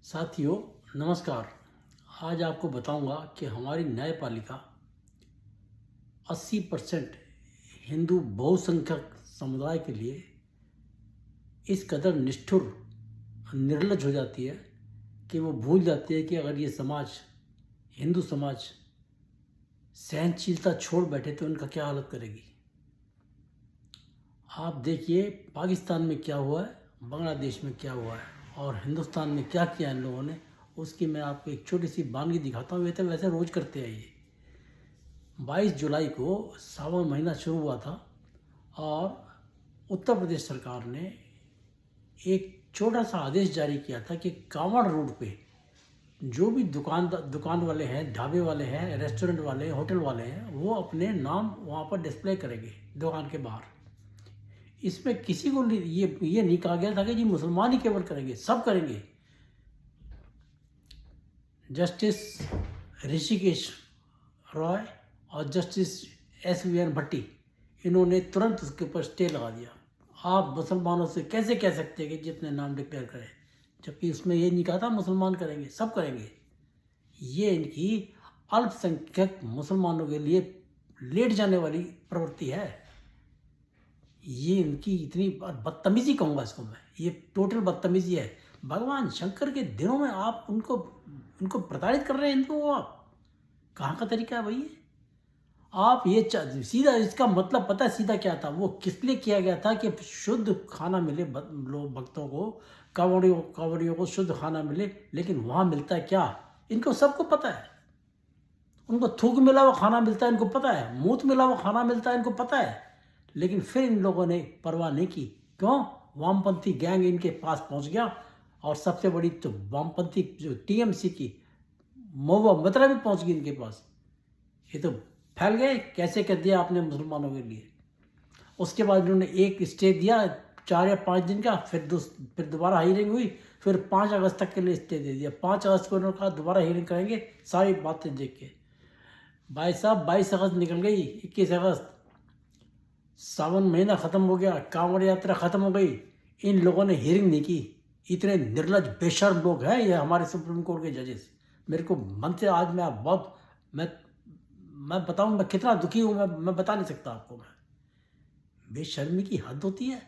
साथियों, नमस्कार। आज आपको बताऊंगा कि हमारी न्यायपालिका 80% हिंदू बहुसंख्यक समुदाय के लिए इस कदर निष्ठुर, निर्लज हो जाती है कि वो भूल जाती है कि अगर ये समाज, हिंदू समाज सहनशीलता छोड़ बैठे तो उनका क्या हालत करेगी। आप देखिए पाकिस्तान में क्या हुआ है, बांग्लादेश में क्या हुआ है और हिंदुस्तान में क्या किया इन लोगों ने। उसकी मैं आपको एक छोटी सी वानगी दिखाता हूँ। ये तो वैसे रोज़ करते हैं। ये 22 जुलाई को सावन महीना शुरू हुआ था और उत्तर प्रदेश सरकार ने एक छोटा सा आदेश जारी किया था कि कांवड़ रोड पे जो भी दुकान वाले हैं, ढाबे वाले हैं, रेस्टोरेंट वाले, होटल वाले हैं, वो अपने नाम वहाँ पर डिस्प्ले करेंगे दुकान के बाहर। इसमें किसी को ये नहीं कहा गया था कि जी मुसलमान ही केवल करेंगे, सब करेंगे। जस्टिस ऋषिकेश रॉय और जस्टिस SVN भट्टी, इन्होंने तुरंत उसके ऊपर स्टे लगा दिया। आप मुसलमानों से कैसे कह सकते हैं कि जितने नाम डिक्लेयर करें, जबकि उसमें ये नहीं कहा था मुसलमान करेंगे, सब करेंगे। ये इनकी अल्पसंख्यक मुसलमानों के लिए लेट जाने वाली प्रवृत्ति है। ये इनकी इतनी बदतमीजी कहूँगा इसको मैं, ये टोटल बदतमीजी है। भगवान शंकर के दिनों में आप उनको प्रताड़ित कर रहे हैं हिंदुओं को। आप कहाँ का तरीका है भाई ये? आप ये सीधा इसका मतलब पता है सीधा क्या था? वो किस लिए किया गया था कि शुद्ध खाना मिले लोग भक्तों को, कांवड़ियों को शुद्ध खाना मिले। लेकिन वहाँ मिलता है क्या? इनको सबको पता है। उनको थूक मिला हुआ खाना मिलता है, इनको पता है। मूत मिला हुआ खाना मिलता है, इनको पता है। लेकिन फिर इन लोगों ने परवाह नहीं की। क्यों? वामपंथी गैंग इनके पास पहुंच गया और सबसे बड़ी तो वामपंथी जो TMC की महुआ मथुरा भी पहुंच गई इनके पास। ये तो फैल गए। कैसे कर दिया आपने मुसलमानों के लिए। उसके बाद इन्होंने एक स्टे दिया 4 या 5 दिन का, फिर दोबारा हियरिंग हुई, फिर 5 अगस्त तक के लिए स्टे दे दिया। 5 अगस्त को इन्होंने कहा दोबारा हियरिंग करेंगे सारी बातें देख के। भाई साहब 22 अगस्त निकल गई, 21 अगस्त, सावन महीना ख़त्म हो गया, कांवड़ यात्रा ख़त्म हो गई। इन लोगों ने हियरिंग नहीं की। इतने निर्लज बेशर्म लोग हैं ये हमारे सुप्रीम कोर्ट के जजेस। मेरे को मन से आज मैं बहुत मैं बताऊं मैं कितना दुखी हूं। मैं बता नहीं सकता आपको। मैं बेशर्मी की हद होती है।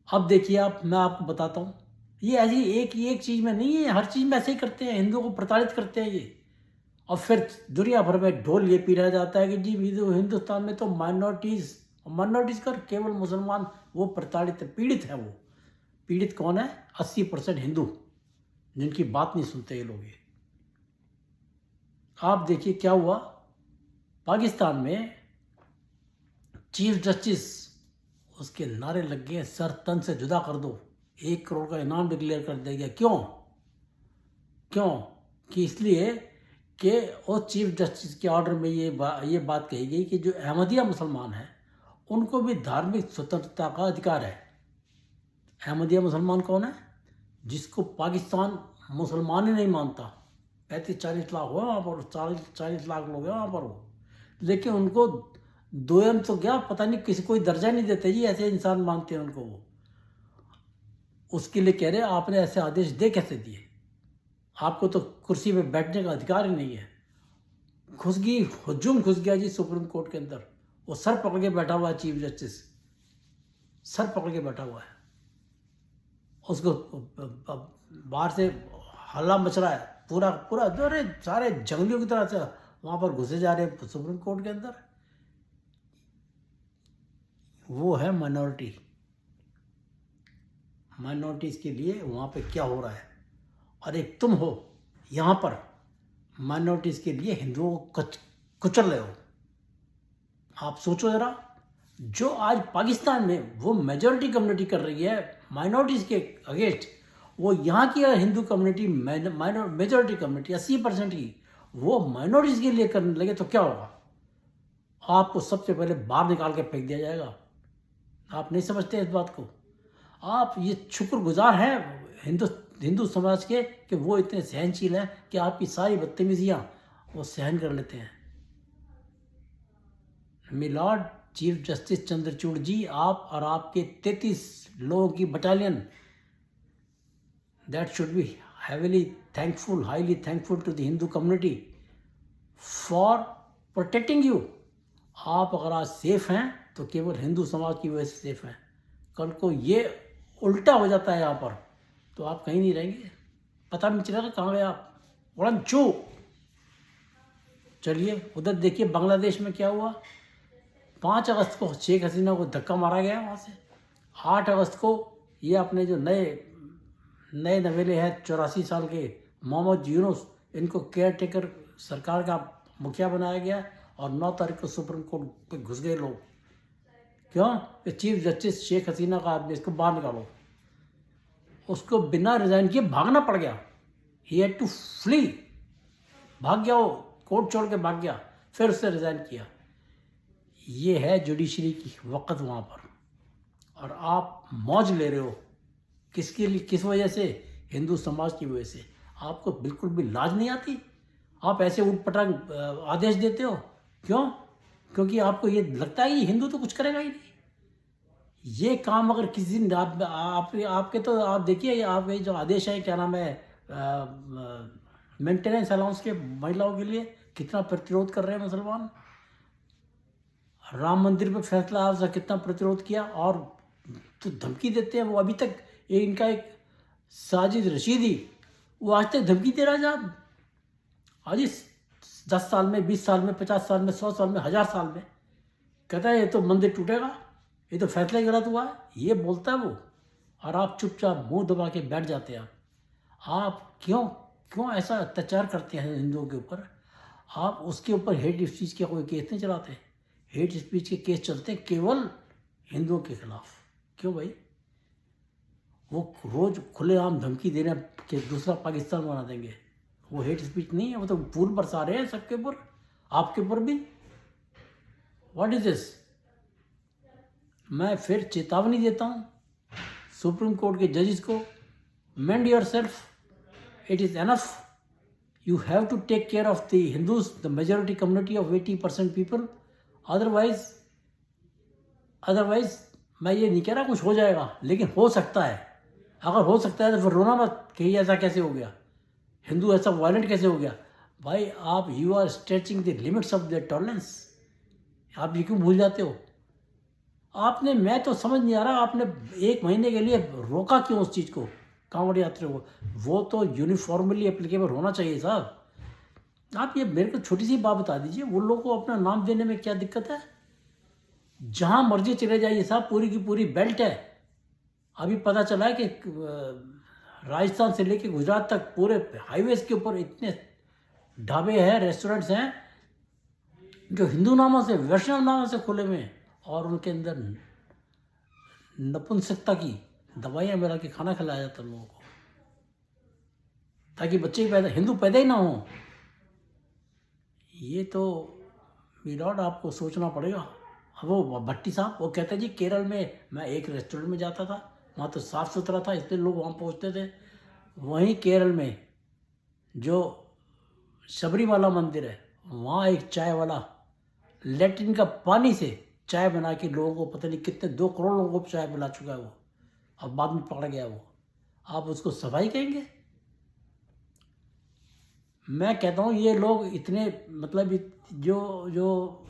अब देखिए मैं आपको बताता हूँ। ये ऐसी एक चीज़ में नहीं है, हर चीज़ में ऐसे ही करते हैं, हिंदुओं को प्रताड़ित करते हैं ये। और फिर दुनिया भर में ढोल ये पी रहा जाता है कि जी हिंदुस्तान में तो माइनॉरिटीज़ कर केवल मुसलमान वो प्रताड़ित पीड़ित है। वो पीड़ित कौन है? 80% हिंदू, जिनकी बात नहीं सुनते ये लोग। ये आप देखिए क्या हुआ पाकिस्तान में। चीफ जस्टिस, उसके नारे लग गए सर तन से जुदा कर दो, 1 करोड़ का इनाम डिक्लेयर कर दिया गया। क्यों? कि इसलिए कि वो चीफ जस्टिस के ऑर्डर में ये बात कही गई कि जो अहमदिया मुसलमान हैं उनको भी धार्मिक स्वतंत्रता का अधिकार है। अहमदिया मुसलमान कौन है? जिसको पाकिस्तान मुसलमान ही नहीं मानता। 35-40 लाख हो वहाँ पर, 40 लाख लोग हैं वहाँ पर वो। लेकिन उनको दोयम तो क्या पता नहीं किसी कोई दर्जा नहीं देते जी, ऐसे इंसान मानते हैं उनको वो। उसके लिए कह रहे आपने ऐसे आदेश दे कैसे दिए? आपको तो कुर्सी पे बैठने का अधिकार ही नहीं है। हुजूम घुस गया जी सुप्रीम कोर्ट के अंदर। वो सर पकड़ के बैठा हुआ है चीफ जस्टिस, सर पकड़ के बैठा हुआ है। उसको बाहर से हल्ला मच रहा है, पूरा अरे सारे जंगलियों की तरह से वहाँ पर घुसे जा रहे हैं सुप्रीम कोर्ट के अंदर। वो है माइनॉरिटीज़ के लिए वहाँ पे क्या हो रहा है। और एक तुम हो यहाँ पर माइनॉरिटीज़ के लिए हिंदुओं को कुचल रहे हो। आप सोचो ज़रा, जो आज पाकिस्तान में वो मेजॉरिटी कम्युनिटी कर रही है माइनॉरिटीज़ के अगेंस्ट, वो यहाँ की हिंदू कम्युनिटी मेजॉरिटी कम्युनिटी 80% की वो माइनॉरिटीज़ के लिए करने लगे तो क्या होगा? आपको सबसे पहले बाहर निकाल के फेंक दिया जाएगा। आप नहीं समझते इस बात को। आप ये शुक्रगुजार हैं हिंदू समाज के कि वो इतने सहनशील हैं कि आपकी सारी बदतमीजियाँ वो सहन कर लेते हैं। मिलॉर्ड चीफ जस्टिस चंद्रचूड़ जी, आप और आपके 33 लोगों की battalion, that should be highly thankful to the Hindu community for protecting you. आप अगर आज सेफ हैं तो केवल हिंदू समाज की वजह से सेफ हैं। कल को ये उल्टा हो जाता है यहाँ पर तो आप कहीं नहीं रहेंगे, पता नहीं चलेगा कहाँ गए आप। उड़न चू। चलिए उधर देखिए बांग्लादेश में क्या हुआ। 5 अगस्त को शेख हसीना को धक्का मारा गया वहाँ से। 8 अगस्त को ये अपने जो नए नवेले हैं 84 साल के मोहम्मद यूनुस, इनको केयर टेकर सरकार का मुखिया बनाया गया और 9 तारीख को सुप्रीम कोर्ट पे घुस गए लोग। क्यों? कि चीफ जस्टिस शेख हसीना का आदमी, इसको बाहर निकालो। उसको बिना रिजाइन किए भागना पड़ गया। ही हैड टू फ्ली, भाग गया वो, कोर्ट छोड़ के भाग गया, फिर उसने रिजाइन किया। ये है जुडिशरी की वक़्त वहाँ पर। और आप मौज ले रहे हो किसके लिए, किस वजह से? हिंदू समाज की वजह से। आपको बिल्कुल भी लाज नहीं आती? आप ऐसे उठपटांग आदेश देते हो। क्यों? क्योंकि आपको ये लगता है कि हिंदू तो कुछ करेगा ही नहीं। ये काम अगर किसी दिन आपके तो आप देखिए, आपके जो आदेश है, क्या नाम है, मेंटेनेंस अलाउंस के महिलाओं के लिए कितना प्रतिरोध कर रहे हैं मुसलमान। राम मंदिर पे फैसला आपसे कितना प्रतिरोध किया, और तो धमकी देते हैं वो अभी तक। ये इनका एक साजिद रशीदी, वो आज तक धमकी दे रहा है साहब। आज इस 10 साल में, 20 साल में, 50 साल में, 100 साल में, 1000 साल में कहता है ये तो मंदिर टूटेगा, ये तो फैसला ही गलत हुआ है, ये बोलता है वो। और आप चुपचाप मुंह दबा के बैठ जाते हैं। आप क्यों ऐसा अत्याचार करते हैं हिंदुओं के ऊपर? आप उसके ऊपर हेट स्पीच के कोई केस नहीं चलाते। हेट स्पीच के केस चलते हैं केवल हिंदुओं के खिलाफ। क्यों भाई? वो रोज खुलेआम धमकी दे रहे हैं कि दूसरा पाकिस्तान बना देंगे। वो हेट स्पीच नहीं है, वो तो फूल बरसा रहे हैं सबके ऊपर, आपके ऊपर भी। What is this? मैं फिर चेतावनी देता हूँ सुप्रीम कोर्ट के जजेस को, mend yourself, it is enough. You have to take care of the Hindus, the majority community of 80% people. Otherwise मैं ये नहीं कह रहा कुछ हो जाएगा, लेकिन हो सकता है। अगर हो सकता है तो फिर रोना मत कि ऐसा कैसे हो गया, हिंदू ऐसा वायलेंट कैसे हो गया। भाई आप, you are stretching the limits of their tolerance. आप ये क्यों भूल जाते हो? आपने, मैं तो समझ नहीं आ रहा, आपने 1 महीने के लिए रोका क्यों उस चीज़ को, कांवड़ यात्रा को? वो तो यूनिफॉर्मली एप्लीकेबल होना चाहिए साहब। आप ये मेरे को छोटी सी बात बता दीजिए, वो लोग को अपना नाम देने में क्या दिक्कत है? जहाँ मर्जी चले जाइए साहब, पूरी की पूरी बेल्ट है। अभी पता चला है कि राजस्थान से लेके गुजरात तक पूरे हाईवेज के ऊपर इतने ढाबे हैं, रेस्टोरेंट्स हैं जो हिंदू नामों से, वैष्णव नामों से खुले हुए हैं, और उनके अंदर नपुंसकता की दवाइयाँ मिला के खाना खिलाया जाता है लोगों को, ताकि बच्चे हिंदू पैदा ही ना हो। ये तो मिलॉर्ड आपको सोचना पड़ेगा। अब वो भट्टी साहब वो कहते हैं जी केरल में मैं एक रेस्टोरेंट में जाता था, वहाँ तो साफ़ सुथरा था इसलिए लोग वहाँ पहुँचते थे। वहीं केरल में जो शबरीमाला मंदिर है, वहाँ एक चाय वाला लैट्रिन का पानी से चाय बना के लोगों को, पता नहीं कितने 2 करोड़ लोगों को चाय पिला चुका है वो, अब बाद में पकड़ गया वो। आप उसको सफाई कहेंगे? मैं कहता हूँ ये लोग इतने, मतलब जो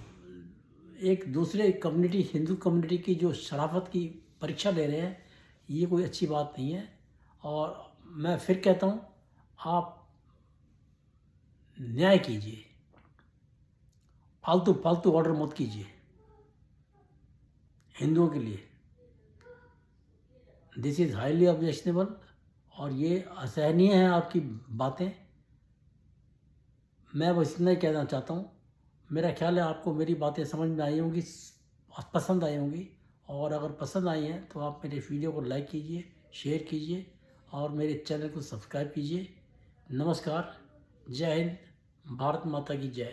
एक दूसरे कम्युनिटी, हिंदू कम्युनिटी की जो शराफत की परीक्षा ले रहे हैं, ये कोई अच्छी बात नहीं है। और मैं फिर कहता हूँ आप न्याय कीजिए, फालतू ऑर्डर मत कीजिए हिंदुओं के लिए। दिस इज़ हाईली ऑब्जेक्शनेबल, और ये असहनीय है आपकी बातें। मैं बस इतना ही कहना चाहता हूँ। मेरा ख्याल है आपको मेरी बातें समझ में आई होंगी, पसंद आई होंगी, और अगर पसंद आई हैं तो आप मेरे वीडियो को लाइक कीजिए, शेयर कीजिए, और मेरे चैनल को सब्सक्राइब कीजिए। नमस्कार, जय हिंद, भारत माता की जय।